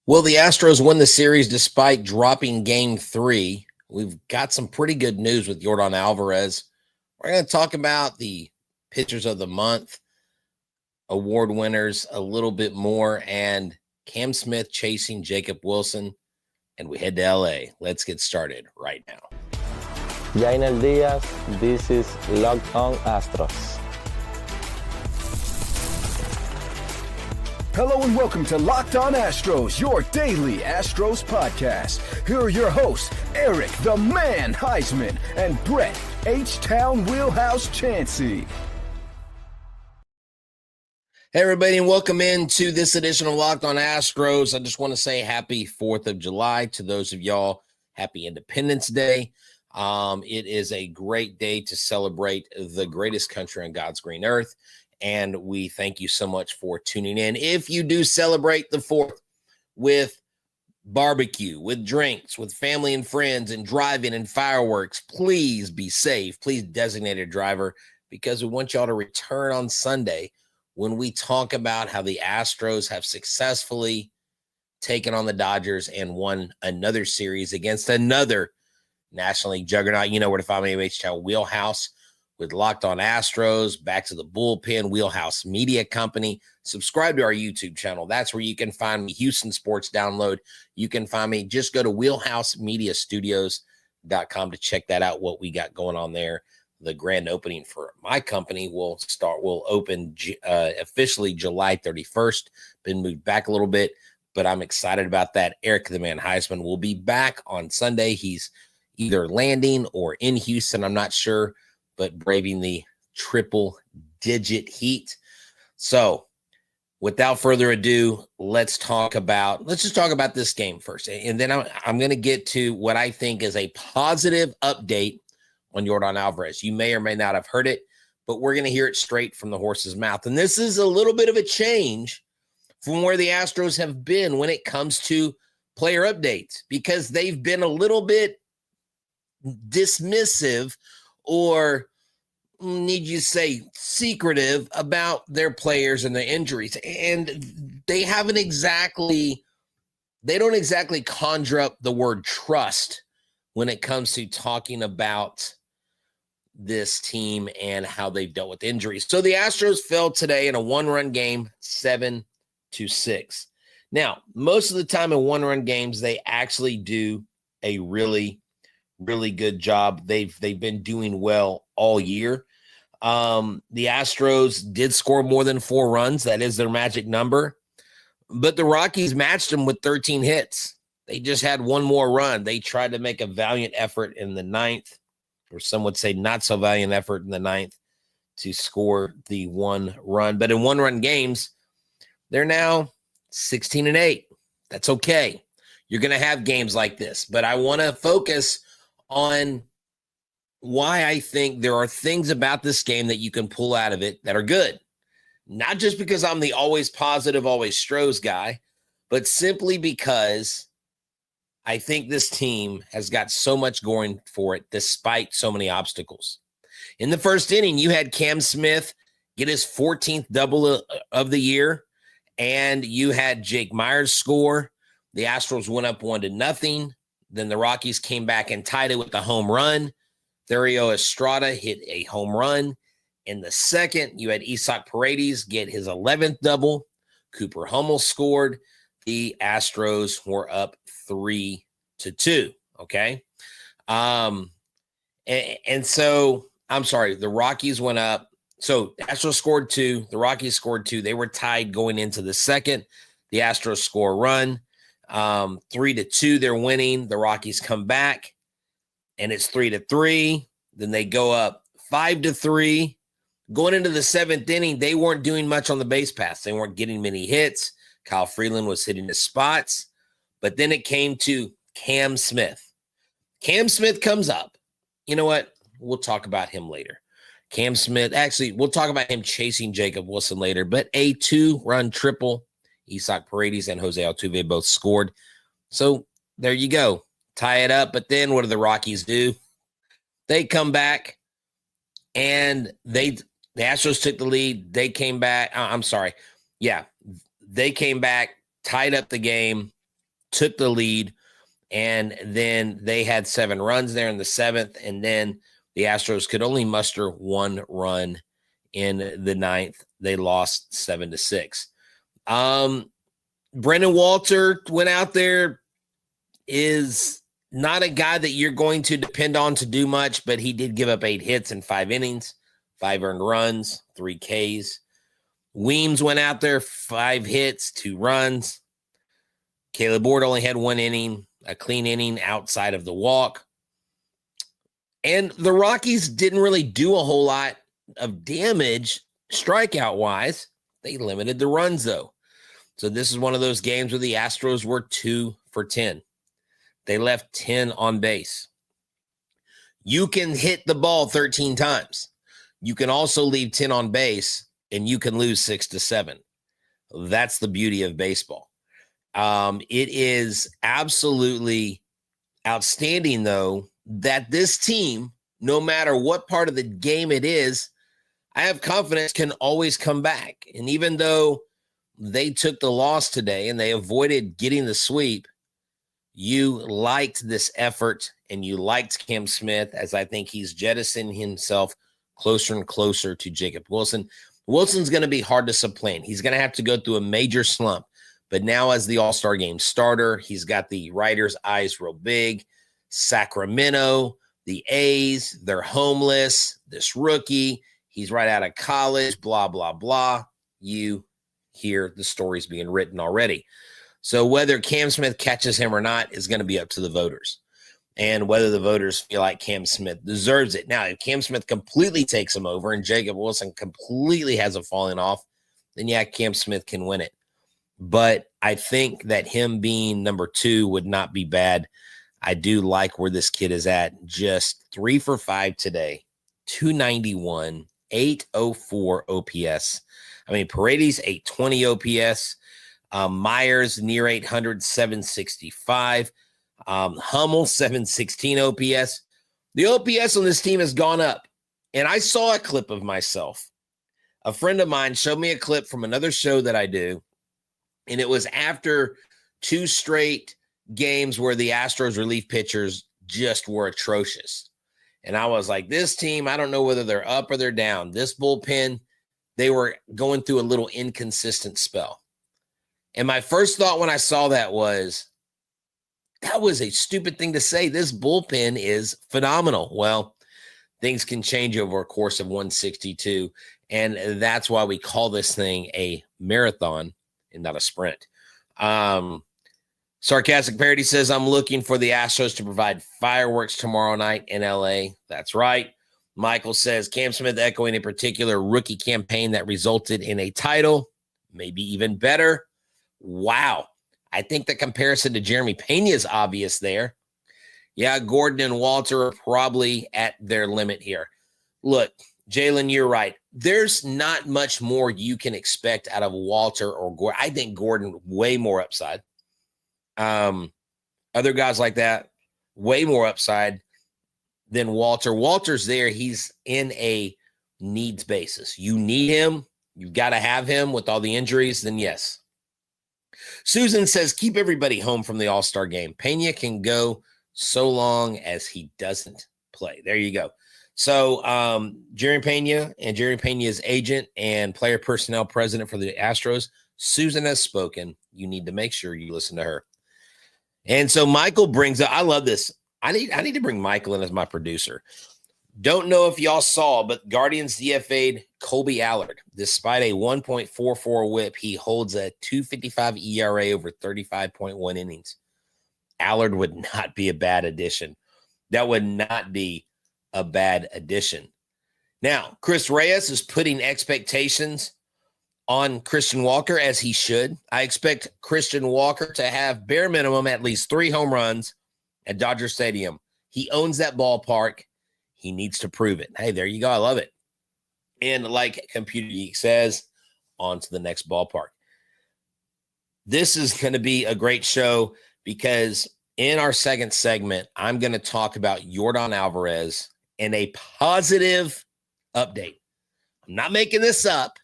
Will the Astros win the series despite dropping game 3? We've got some pretty good news with Yordan Alvarez. We're going to talk about the pitchers of the month, award winners a little bit more, and Cam Smith chasing Jacob Wilson. And we head to LA. Let's get started right now. Jainel Diaz, this is Locked On Astros. Hello and welcome to Locked On Astros, your daily Astros podcast. Here are your hosts, Eric the Man Huysman and Brett H-Town Wheelhouse Chancey. Hey everybody, and welcome into this edition of Locked On Astros. I just want to say happy 4th of July to those of y'all. Happy Independence Day. It is a great day to celebrate the greatest country on God's green earth. And we thank you so much for tuning in. If you do celebrate the 4th with barbecue, with drinks, with family and friends, and driving and fireworks, please be safe. Please designate a driver, because we want y'all to return on Sunday when we talk about how the Astros have successfully taken on the Dodgers and won another series against another National League juggernaut. You know where to find me, H-Town Wheelhouse. With Locked On Astros, Back to the Bullpen, Wheelhouse Media Company. Subscribe to our YouTube channel. That's where you can find me. Houston Sports Download. You can find me. Just go to wheelhousemediastudios.com to check that out, what we got going on there. The grand opening for my company will open officially July 31st. Been moved back a little bit, but I'm excited about that. Eric the Man Huysman will be back on Sunday. He's either landing or in Houston. I'm not sure, but braving the triple-digit heat. So, without further ado, let's just talk about this game first. And then I'm going to get to what I think is a positive update on Yordan Alvarez. You may or may not have heard it, but we're going to hear it straight from the horse's mouth. And this is a little bit of a change from where the Astros have been when it comes to player updates, because they've been a little bit dismissive, or need you say secretive, about their players and their injuries. And they don't exactly conjure up the word trust when it comes to talking about this team and how they've dealt with injuries. So the Astros fell today in a one-run game, 7-6. Now, most of the time in one-run games, they actually do a really good job. They've been doing well all year. The Astros did score more than 4 runs. That is their magic number. But the Rockies matched them with 13 hits. They just had one more run. They tried to make a valiant effort in the 9th, or some would say not so valiant effort in the 9th, to score the 1 run. But in one-run games, they're now 16-8. That's okay. You're going to have games like this. But I want to focus on why I think there are things about this game that you can pull out of it that are good. Not just because I'm the always positive, always Stros guy, but simply because I think this team has got so much going for it despite so many obstacles. In the first inning, you had Cam Smith get his 14th double of the year, and you had Jake Myers score. The Astros went up 1-0. Then the Rockies came back and tied it with a home run. Thairo Estrada hit a home run. In the second, you had Isaac Paredes get his 11th double. Cooper Hummel scored. The Astros were up 3-2. Okay. And so, I'm sorry, the Rockies went up. So the Astros scored 2. The Rockies scored 2. They were tied going into the second. The Astros score a run. 3-2, they're winning. The Rockies come back, and it's 3-3. Then they go up 5-3. Going into the 7th inning, they weren't doing much on the base paths. They weren't getting many hits. Kyle Freeland was hitting his spots. But then it came to Cam Smith. Cam Smith comes up. You know what? We'll talk about him later. Cam Smith, actually, we'll talk about him chasing Jacob Wilson later. But a 2-run triple. Isaac Paredes and Jose Altuve both scored. So there you go. Tie it up. But then what do the Rockies do? They come back, and the Astros took the lead. They came back. I'm sorry. Yeah, they came back, tied up the game. took the lead, and then they had 7 runs there in the 7th, and then the Astros could only muster 1 run in the 9th. They lost 7-6. Brendan Walter went out there, is not a guy that you're going to depend on to do much, but he did give up 8 hits in 5 innings, 5 earned runs, 3 Ks. Weems went out there, 5 hits, 2 runs. Caleb Ward only had 1 inning, a clean inning outside of the walk. And the Rockies didn't really do a whole lot of damage strikeout-wise. They limited the runs, though. So this is one of those games where the Astros were 2 for 10. They left 10 on base. You can hit the ball 13 times. You can also leave 10 on base, and you can lose 6-7. That's the beauty of baseball. It is absolutely outstanding, though, that this team, no matter what part of the game it is, I have confidence can always come back. And even though they took the loss today and they avoided getting the sweep, you liked this effort and you liked Cam Smith, as I think he's jettisoning himself closer and closer to Jacob Wilson. Wilson's going to be hard to supplant. He's going to have to go through a major slump. But now as the All-Star Game starter, he's got the writer's eyes real big. Sacramento, the A's, they're homeless. This rookie, he's right out of college, blah, blah, blah. You hear the stories being written already. So whether Cam Smith catches him or not is going to be up to the voters, and whether the voters feel like Cam Smith deserves it. Now, if Cam Smith completely takes him over and Jacob Wilson completely has a falling off, then yeah, Cam Smith can win it. But I think that him being number 2 would not be bad. I do like where this kid is at. Just 3 for 5 today, 291, 804 OPS. I mean, Paredes, 820 OPS. Myers, near 800, 765. Hummel, 716 OPS. The OPS on this team has gone up. And I saw a clip of myself. A friend of mine showed me a clip from another show that I do. And it was after 2 straight games where the Astros relief pitchers just were atrocious. And I was like, this team, I don't know whether they're up or they're down. This bullpen, they were going through a little inconsistent spell. And my first thought when I saw that was a stupid thing to say. This bullpen is phenomenal. Well, things can change over a course of 162. And that's why we call this thing a marathon and not a sprint. Sarcastic Parody says, I'm looking for the Astros to provide fireworks tomorrow night in LA. That's right. Michael says, Cam Smith echoing a particular rookie campaign that resulted in a title, maybe even better. Wow. I think the comparison to Jeremy Pena is obvious there. Yeah, Gordon and Walter are probably at their limit here. Look, Jalen, you're right. There's not much more you can expect out of Walter or Gordon. I think Gordon, way more upside. Other guys like that, way more upside than Walter. Walter's there. He's in a needs basis. You need him. You've got to have him with all the injuries. Then yes. Susan says, keep everybody home from the All-Star game. Pena can go so long as he doesn't play. There you go. So Jerry Pena and Jerry Pena's agent and player personnel president for the Astros, Susan has spoken. You need to make sure you listen to her. And so Michael brings up, I love this. I need to bring Michael in as my producer. Don't know if y'all saw, but Guardians DFA'd Colby Allard. Despite a 1.44 whip, he holds a 2.55 ERA over 35.1 innings. Allard would not be a bad addition. That would not be a bad addition. Now, Chris Reyes is putting expectations on Christian Walker, as he should. I expect Christian Walker to have bare minimum at least 3 home runs at Dodger Stadium. He owns that ballpark. He needs to prove it. Hey, there you go. I love it. And like Computer Geek says, on to the next ballpark. This is going to be a great show because in our second segment, I'm going to talk about Yordan Alvarez and a positive update. I'm not making this up.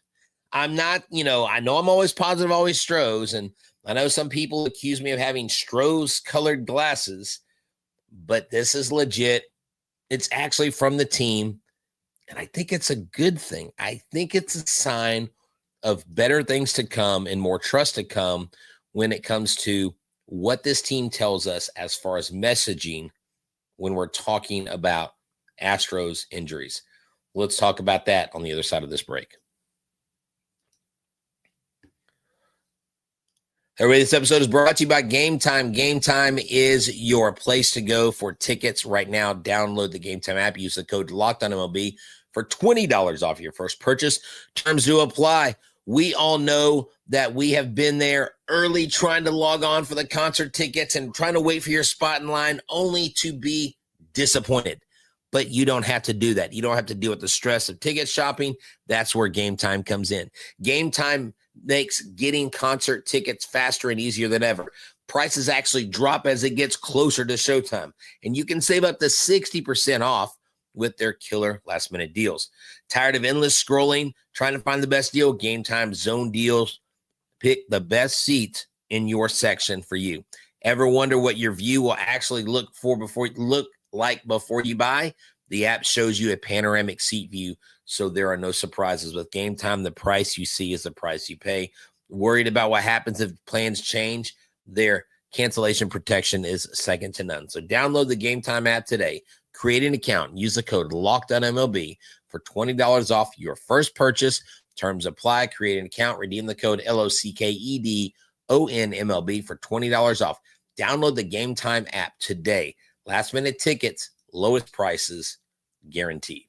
I'm not, I know I'm always positive, always Stros, and I know some people accuse me of having Stroh's-colored glasses, but this is legit. It's actually from the team, and I think it's a good thing. I think it's a sign of better things to come and more trust to come when it comes to what this team tells us as far as messaging when we're talking about Astros injuries. Let's talk about that on the other side of this break. Everybody, this episode is brought to you by Gametime. Gametime is your place to go for tickets right now. Download the Gametime app. Use the code LOCKEDONMLB for $20 off your first purchase. Terms do apply. We all know that we have been there early trying to log on for the concert tickets and trying to wait for your spot in line only to be disappointed. But you don't have to do that. You don't have to deal with the stress of ticket shopping. That's where Gametime comes in. Gametime makes getting concert tickets faster and easier than ever. Prices actually drop as it gets closer to showtime, and you can save up to 60% off with their killer last-minute deals. Tired of endless scrolling, trying to find the best deal? Gametime Zone Deals. Pick the best seat in your section for you. Ever wonder what your view will actually look like before you buy? The app shows you a panoramic seat view, so there are no surprises. With Gametime, the price you see is the price you pay. Worried about what happens if plans change? Their cancellation protection is second to none. So download the Gametime app today. Create an account. Use the code LOCKEDONMLB for $20 off your first purchase. Terms apply. Create an account. Redeem the code LOCKEDONMLB for $20 off. Download the Gametime app today. Last-minute tickets, lowest prices, guaranteed.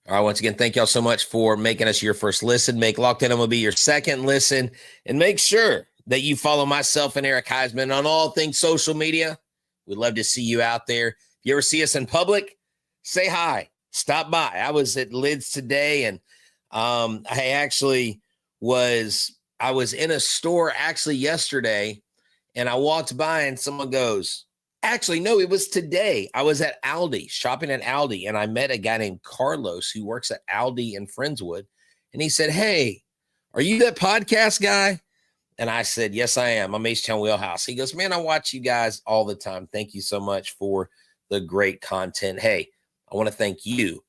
All right, once again, thank y'all so much for making us your first listen. Make Locked On MLB your second listen, and make sure that you follow myself and Eric Huysman on all things social media. We'd love to see you out there. If you ever see us in public, say hi. Stop by. I was at Lids today, and I was in a store actually yesterday, and I walked by and someone goes, actually, no, it was today. I was at Aldi, shopping at Aldi, and I met a guy named Carlos who works at Aldi in Friendswood. And he said, hey, are you that podcast guy? And I said, yes, I am. I'm H-Town Wheelhouse. He goes, man, I watch you guys all the time. Thank you so much for the great content. Hey, I want to thank you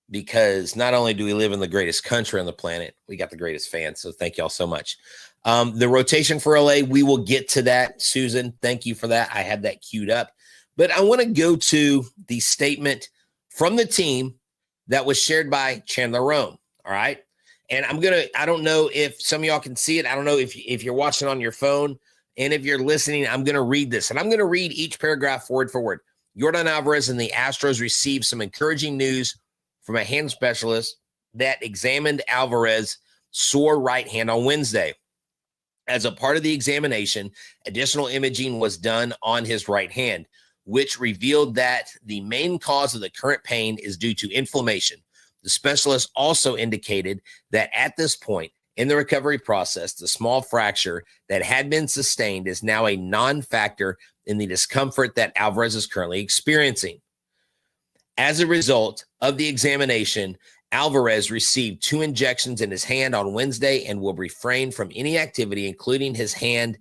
because not only do we live in the greatest country on the planet, we got the greatest fans. So thank y'all so much. The rotation for LA, we will get to that. Susan, thank you for that. I had that queued up. But I want to go to the statement from the team that was shared by Chandler Rome. All right. And I don't know if some of y'all can see it. I don't know if you're watching on your phone. And if you're listening, I'm going to read this. And I'm going to read each paragraph word for word. Yordan Alvarez and the Astros received some encouraging news from a hand specialist that examined Alvarez's sore right hand on Wednesday. As a part of the examination, additional imaging was done on his right hand, which revealed that the main cause of the current pain is due to inflammation. The specialist also indicated that at this point in the recovery process, the small fracture that had been sustained is now a non-factor in the discomfort that Alvarez is currently experiencing. As a result of the examination, Alvarez received 2 injections in his hand on Wednesday and will refrain from any activity, including his hand,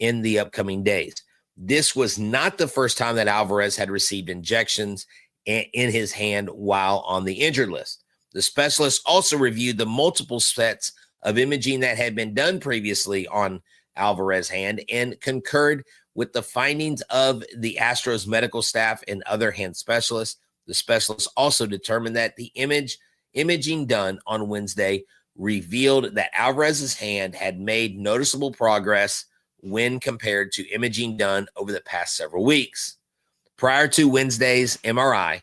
in the upcoming days. This was not the first time that Alvarez had received injections in his hand while on the injured list. The specialist also reviewed the multiple sets of imaging that had been done previously on Alvarez's hand and concurred with the findings of the Astros medical staff and other hand specialists. The specialist also determined that the imaging done on Wednesday revealed that Alvarez's hand had made noticeable progress when compared to imaging done over the past several weeks. Prior to Wednesday's MRI,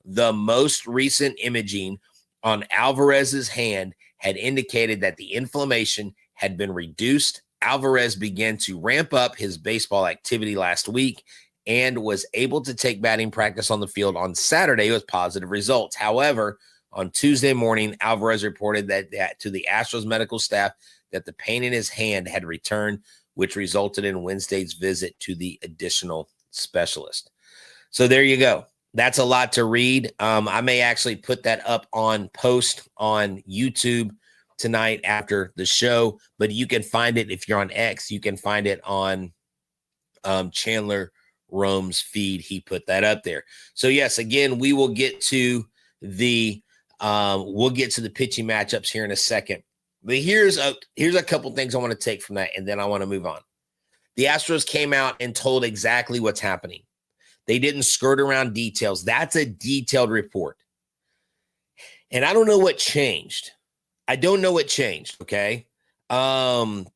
the most recent imaging on Alvarez's hand had indicated that the inflammation had been reduced. Alvarez began to ramp up his baseball activity last week and was able to take batting practice on the field on Saturday with positive results. However, on Tuesday morning, Alvarez reported that to the Astros medical staff that the pain in his hand had returned, which resulted in Wednesday's visit to the additional specialist. So there you go. That's a lot to read. I may actually put that up on post on YouTube tonight after the show, but you can find it if you're on X. You can find it on Chandler Rome's feed. He put that up there. So yes, again, we will get to the pitching matchups here in a second. But here's a couple things I want to take from that, and then I want to move on. The Astros came out and told exactly what's happening. They didn't skirt around details. That's a detailed report. And I don't know what changed. I don't know what changed, okay? Hold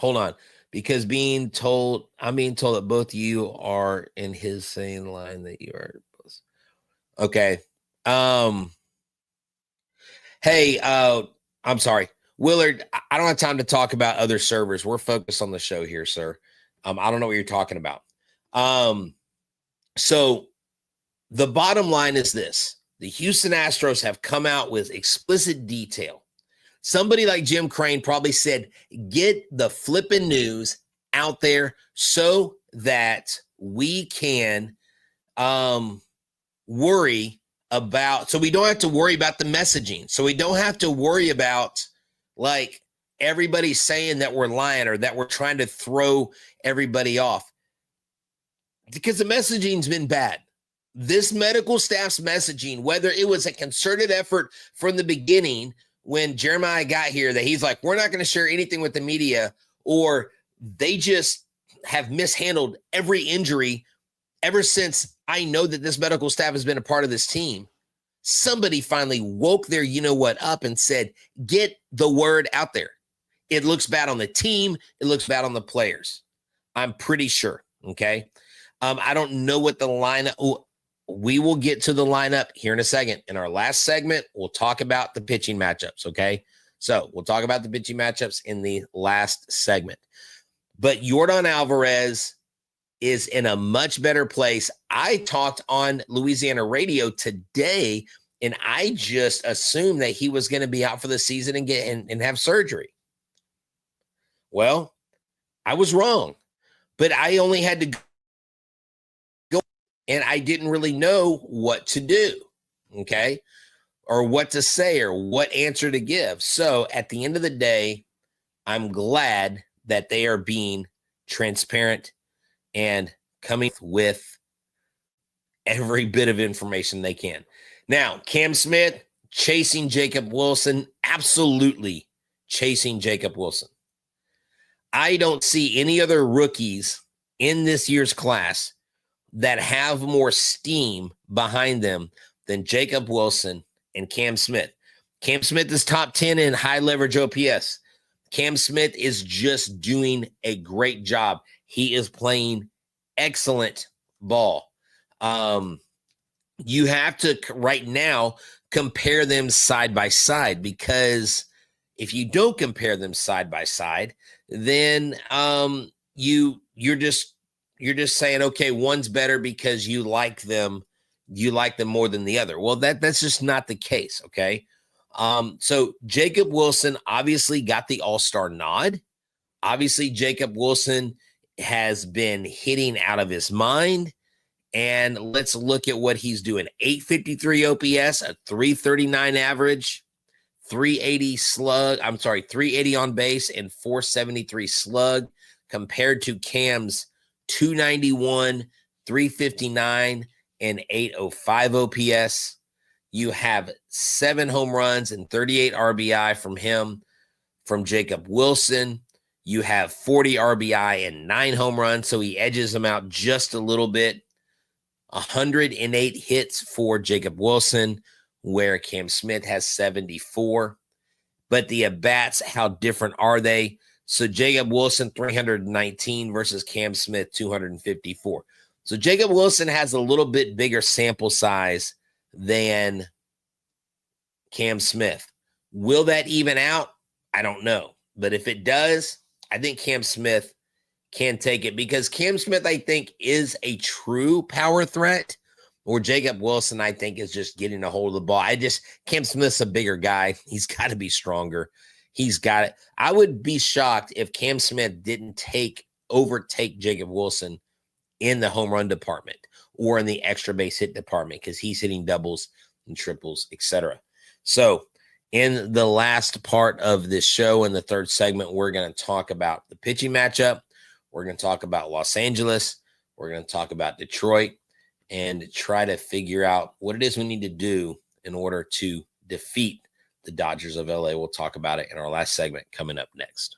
on. Because I'm being told that both of you are in his same line that you are. Okay. Hey, I'm sorry. Willard, I don't have time to talk about other servers. We're focused on the show here, sir. I don't know what you're talking about. So the bottom line is this. The Houston Astros have come out with explicit detail. Somebody like Jim Crane probably said, get the flipping news out there so that we can worry about, so we don't have to worry about the messaging. So we don't have to worry about like everybody saying that we're lying or that we're trying to throw everybody off, because the messaging's been bad. This medical staff's messaging, whether it was a concerted effort from the beginning when Jeremiah got here that he's like, we're not going to share anything with the media, or they just have mishandled every injury ever since I know that this medical staff has been a part of this team. Somebody finally woke their you-know-what up and said, get the word out there. It looks bad on the team. It looks bad on the players. I'm pretty sure, okay? I don't know what the lineup. We will get to the lineup here in a second. In our last segment, we'll talk about the pitching matchups, okay? So we'll talk about the pitching matchups in the last segment. But Yordan Alvarez is in a much better place. I talked on Louisiana radio today, and I just assumed that he was going to be out for the season and have surgery. Well, I was wrong, but I only had to go, and I didn't really know what to do, okay, or what to say or what answer to give. So at the end of the day, I'm glad that they are being transparent and coming with every bit of information they can. Now, Cam Smith chasing Jacob Wilson, absolutely chasing Jacob Wilson. I don't see any other rookies in this year's class that have more steam behind them than Jacob Wilson and Cam Smith. Cam Smith is top 10 in high leverage OPS. Cam Smith is just doing a great job. He is playing excellent ball. You have to right now compare them side by side, because if you don't compare them side by side, then you're just saying, okay, one's better because you like them more than the other. Well, that's just not the case, okay? So Jacob Wilson obviously got the All-Star nod. Obviously, Jacob Wilson has been hitting out of his mind. And let's look at what he's doing. 853 OPS, a 339 average, 380 on base, and 473 slug, compared to Cam's 291, 359, and 805 OPS. You have 7 home runs and 38 RBI from him. From Jacob Wilson, you have 40 RBI and 9 home runs, so he edges him out just a little bit. 108 hits for Jacob Wilson, where Cam Smith has 74. But the at-bats, how different are they? So Jacob Wilson, 319 versus Cam Smith, 254. So Jacob Wilson has a little bit bigger sample size than Cam Smith. Will that even out? I don't know. But if it does, I think Cam Smith can take it, because Cam Smith, I think, is a true power threat, or Jacob Wilson, I think, is just getting a hold of the ball. Cam Smith's a bigger guy. He's got to be stronger. He's got it. I would be shocked if Cam Smith didn't overtake Jacob Wilson in the home run department or in the extra base hit department, because he's hitting doubles and triples, etc. So in the last part of this show, in the third segment, we're going to talk about the pitching matchup. We're going to talk about Los Angeles. We're going to talk about Detroit and try to figure out what it is we need to do in order to defeat the Dodgers of LA. We'll talk about it in our last segment coming up next.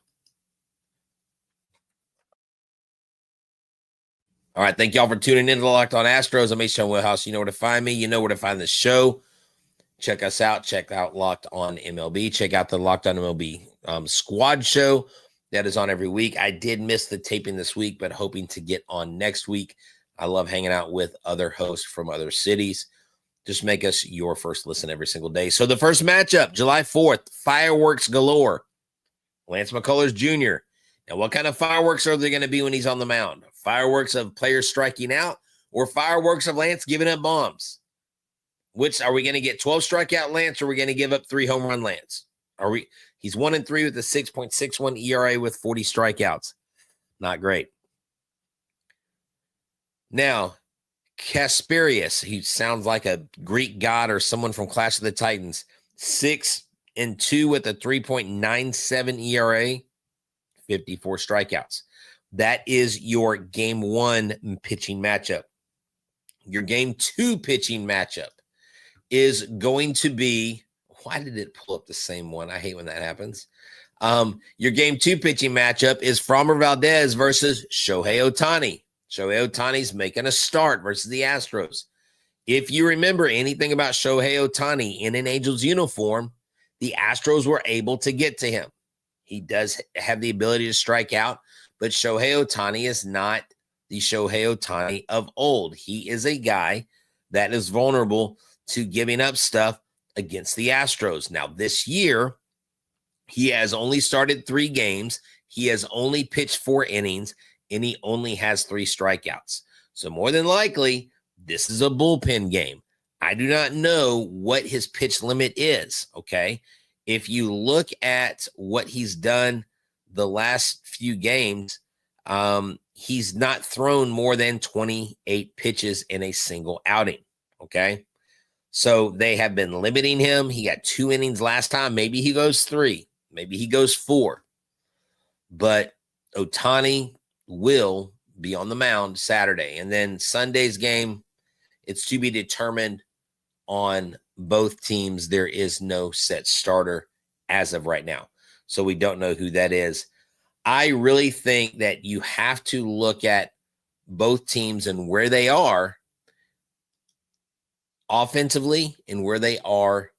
All right. Thank y'all for tuning in to the Locked On Astros. I'm H-Town Wheelhouse. You know where to find me. You know where to find the show. Check us out. Check out Locked On MLB. Check out the Locked On MLB squad show that is on every week. I did miss the taping this week, but hoping to get on next week. I love hanging out with other hosts from other cities. Just make us your first listen every single day. So the first matchup, July 4th, fireworks galore. Lance McCullers Jr. Now, what kind of fireworks are they going to be when he's on the mound? Fireworks of players striking out or fireworks of Lance giving up bombs? Which are we going to get? 12 strikeout Lance, or are we going to give up 3 home run Lance? He's 1-3 with a 6.61 ERA with 40 strikeouts. Not great. Now, Kasperius, he sounds like a Greek god or someone from Clash of the Titans. 6-2 with a 3.97 ERA, 54 strikeouts. That is your game 1 pitching matchup. Your game 2 pitching matchup is going to be, why did it pull up the same one? I hate when that happens. Your game 2 pitching matchup is Framber Valdez versus Shohei Ohtani. Shohei Ohtani's making a start versus the Astros. If you remember anything about Shohei Ohtani in an Angels uniform, the Astros were able to get to him. He does have the ability to strike out, but Shohei Ohtani is not the Shohei Ohtani of old. He is a guy that is vulnerable to giving up stuff against the Astros. Now, this year, he has only started 3 games. He has only pitched 4 innings, and he only has 3 strikeouts. So more than likely, this is a bullpen game. I do not know what his pitch limit is, okay? If you look at what he's done the last few games, he's not thrown more than 28 pitches in a single outing, okay? So they have been limiting him. He got 2 innings last time. Maybe he goes 3. Maybe he goes 4. But Ohtani will be on the mound Saturday. And then Sunday's game, it's to be determined on both teams. There is no set starter as of right now. So we don't know who that is. I really think that you have to look at both teams and where they are offensively and where they are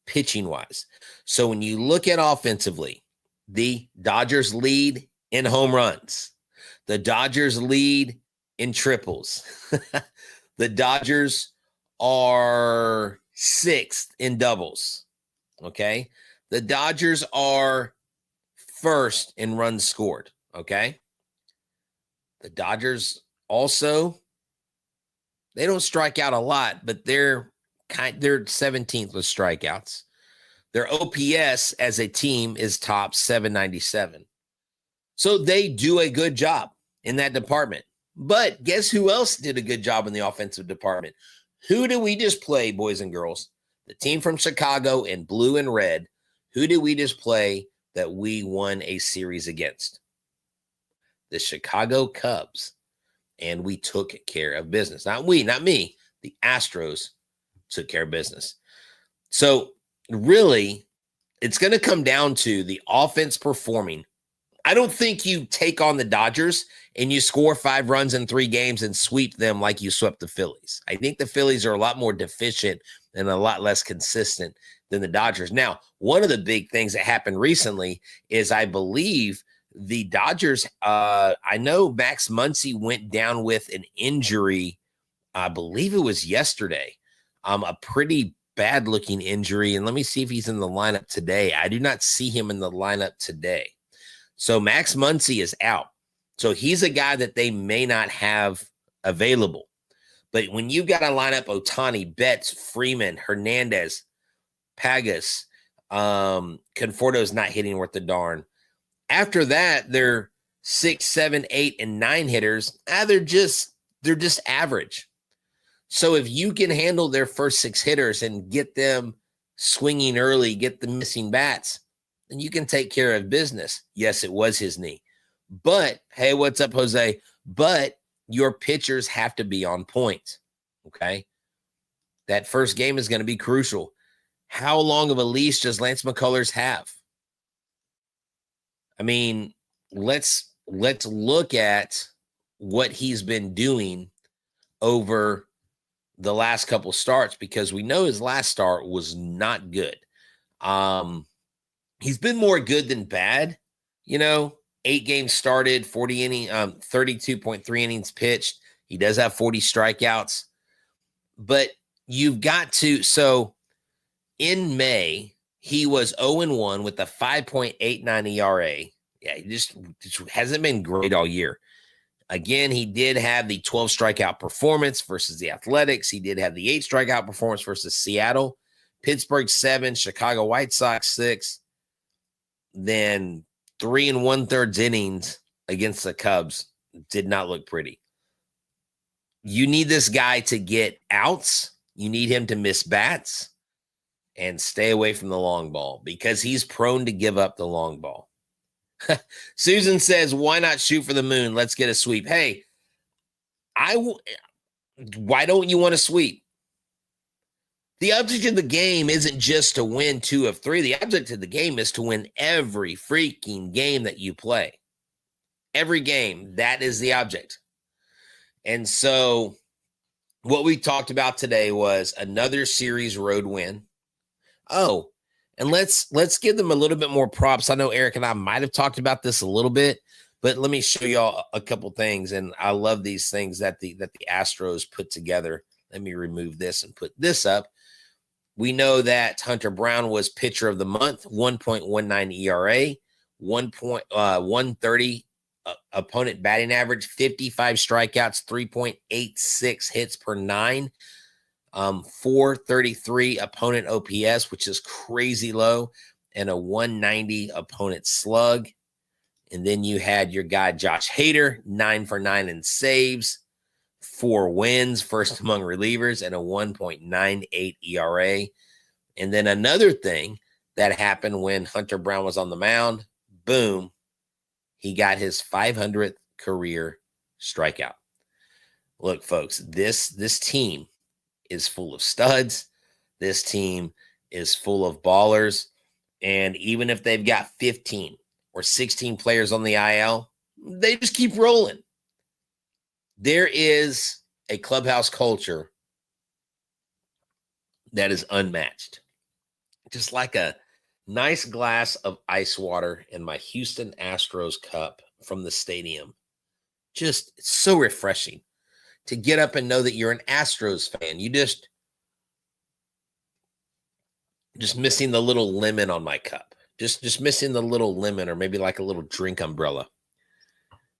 pitching wise. So when you look at offensively, the Dodgers lead in home runs. The Dodgers lead in triples. The Dodgers are 6th in doubles. Okay. The Dodgers are 1st in runs scored. Okay. The Dodgers also, they don't strike out a lot, but they're 17th with strikeouts. Their OPS as a team is top 797. So they do a good job in that department. But guess who else did a good job in the offensive department? Who did we just play, boys and girls? The team from Chicago in blue and red. Who did we just play that we won a series against? The Chicago Cubs. And we took care of business. Not we, not me. The Astros took care of business. So really, it's going to come down to the offense performing. I don't think you take on the Dodgers and you score 5 runs in 3 games and sweep them like you swept the Phillies. I think the Phillies are a lot more deficient and a lot less consistent than the Dodgers. Now, one of the big things that happened recently is I believe the Dodgers, I know Max Muncy went down with an injury. I believe it was yesterday, a pretty bad looking injury. And let me see if he's in the lineup today. I do not see him in the lineup today. So Max Muncy is out. So he's a guy that they may not have available. But when you've got to line up Ohtani, Betts, Freeman, Hernandez, Pagas, Conforto's not hitting worth the darn. After that, they're 6, 7, 8, and 9 hitters. They're just average. So if you can handle their first 6 hitters and get them swinging early, get the missing bats, then you can take care of business. Yes, it was his knee. But, hey, what's up, Jose? But your pitchers have to be on point, okay? That first game is going to be crucial. How long of a leash does Lance McCullers have? I mean, let's look at what he's been doing over the last couple starts, because we know his last start was not good. He's been more good than bad, 8 games started, 40 innings, 32.3 innings pitched. He does have 40 strikeouts, but you've got to. So in May, he was 0-1 with a 5.89 ERA. Yeah, he just hasn't been great all year. Again, he did have the 12 strikeout performance versus the Athletics. He did have the 8 strikeout performance versus Seattle. Pittsburgh 7, Chicago White Sox 6. Then 3 1/3 innings against the Cubs did not look pretty. You need this guy to get outs. You need him to miss bats and stay away from the long ball, because he's prone to give up the long ball. Susan says, why not shoot for the moon? Let's get a sweep. Hey, why don't you want to sweep? The object of the game isn't just to win 2 of 3. The object of the game is to win every freaking game that you play. Every game, that is the object. And so what we talked about today was another series road win. Oh, and let's give them a little bit more props. I know Eric and I might have talked about this a little bit, but let me show y'all a couple things. And I love these things that the Astros put together. Let me remove this and put this up. We know that Hunter Brown was pitcher of the month, 1.19 ERA, 130 opponent batting average, 55 strikeouts, 3.86 hits per 9. 433 opponent OPS, which is crazy low, and a 190 opponent slug. And then you had your guy Josh Hader, 9 for 9 in saves, 4 wins, first among relievers, and a 1.98 ERA. And then another thing that happened when Hunter Brown was on the mound, boom, he got his 500th career strikeout. Look, folks, this team is full of studs. This team is full of ballers. And even if they've got 15 or 16 players on the IL, they just keep rolling. There is a clubhouse culture that is unmatched. Just like a nice glass of ice water in my Houston Astros cup from the stadium. Just so refreshing to get up and know that you're an Astros fan. You just missing the little lemon on my cup. Just missing the little lemon, or maybe like a little drink umbrella.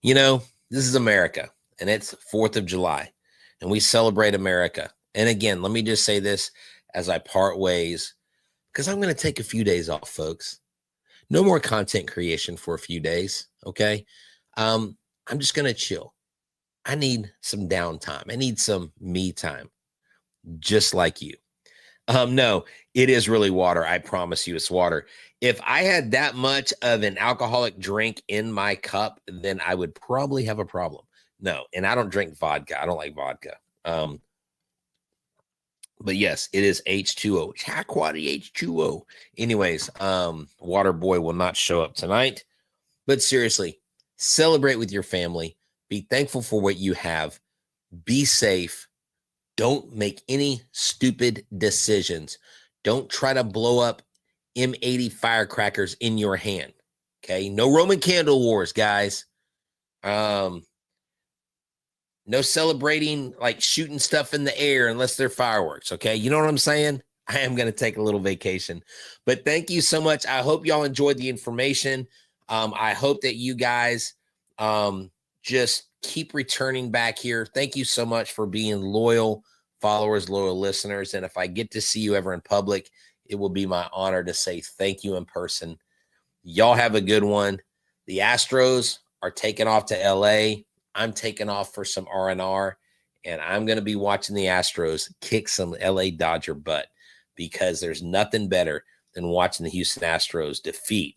This is America, and it's 4th of July, and we celebrate America. And again, let me just say this as I part ways, because I'm going to take a few days off, folks. No more content creation for a few days, okay? I'm just going to chill. I need some downtime. I need some me time, just like you. No, it is really water. I promise you it's water. If I had that much of an alcoholic drink in my cup, then I would probably have a problem. No, and I don't drink vodka. I don't like vodka. But yes, it is H2O. High quality H2O. Anyways, Water Boy will not show up tonight. But seriously, celebrate with your family. Be thankful for what you have. Be safe. Don't make any stupid decisions. Don't try to blow up M80 firecrackers in your hand. Okay? No Roman candle wars, guys. No celebrating, like shooting stuff in the air unless they're fireworks. Okay? You know what I'm saying? I am going to take a little vacation. But thank you so much. I hope y'all enjoyed the information. I hope that you guys just keep returning back here. Thank you so much for being loyal followers, loyal listeners. And if I get to see you ever in public, it will be my honor to say thank you in person. Y'all have a good one. The Astros are taking off to LA. I'm taking off for some R&R, and I'm going to be watching the Astros kick some LA Dodger butt. because there's nothing better than watching the Houston Astros defeat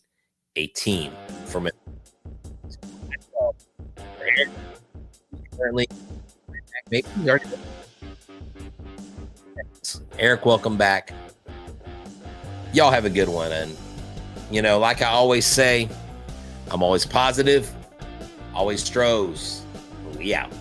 a team from it. Currently, Eric, welcome back. Y'all have a good one. And, like I always say, I'm always positive, always Stros. We out.